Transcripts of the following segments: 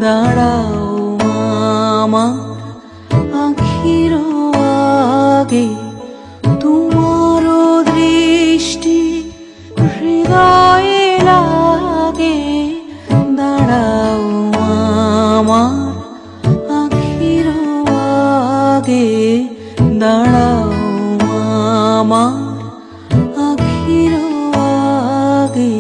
দাঁড়াও আমার আখির আগে, তোমার দৃষ্টি হৃদয়ে লাগে। দাঁড়াও আমার আখির আগে, দাঁড়াও আমার আখির আগে।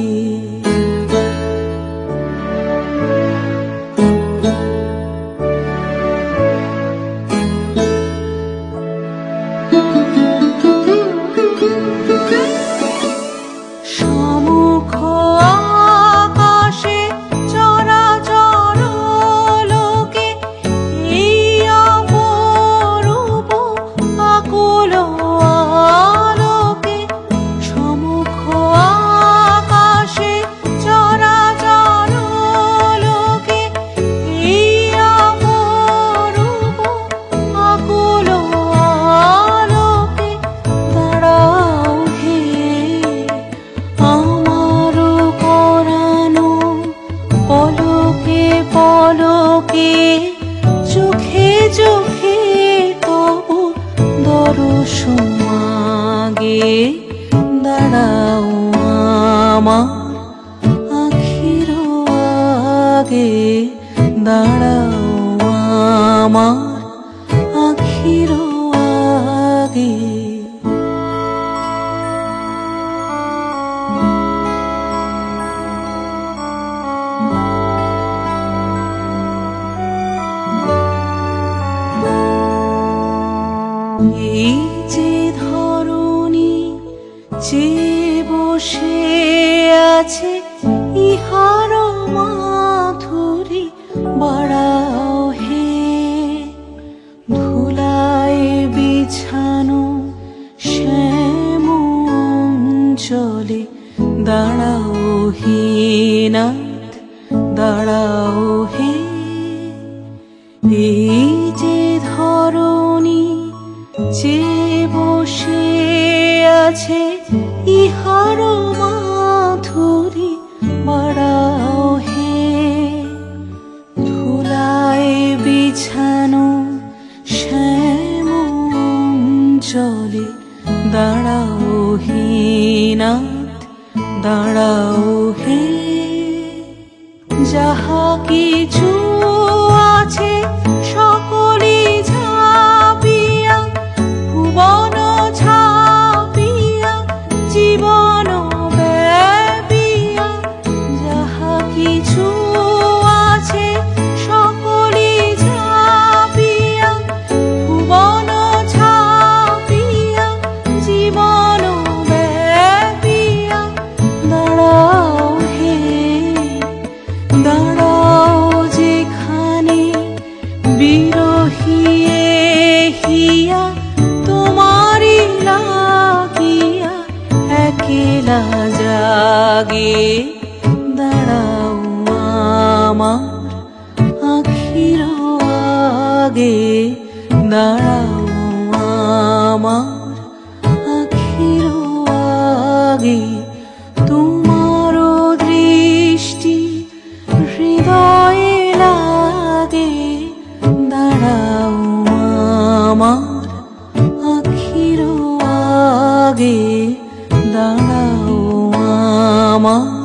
সমুখ আকাশে চরাচর লোকে এই অপরূপ আকুল আলোকে। সমুখ আকাশে চরাচর লোকে এই অপরূপ আকুল আলোকে। দাঁড়াও হে আমার পরানো, পলকে পলকে চোখে চোখে তবু দর্শন মাগে। দাঁড়াও আমার আখির আগে, দাঁড়াও আমার আখির আগে। এই যে ধরণী চেয়ে বসে আছে, ইহার মাধুরী বাড়াও হে। ধুলায় বিছানো শ্যামঞ্চলে দাঁড়াও হে নাথ, দাঁড়াও হে। এই যে ধরণী চেয়ে বসে আছে, ইহার মাধুরী বাড়াও হে। ধুলায় বিছানো শ্যামঞ্চলে দাঁড়াও হে নাথ, দাঁড়াও হে। যাহা কিছু আছে সকলই ঝাঁপিয়া, ভুবন ছাপিয়া জীবন ব্যাপিয়া। যাহা কিছু আছে সকলই ঝাঁপিয়া, ভুবন ছাপিয়া জীবন ব্যাপিয়া। দাঁড়াও হে, দাঁড়াও যেখানে বিরহিয়ে হিয়া, তোমারি লাগিয়া একলা জাগে। দাঁড়াও আমার আখির আগে, দাঁড়াও আমার আখির আগে। তোমার দৃষ্টি হৃদয়ে লাগে। দাঁড়াও আমার আখির আগে, দাঁড়াও আমার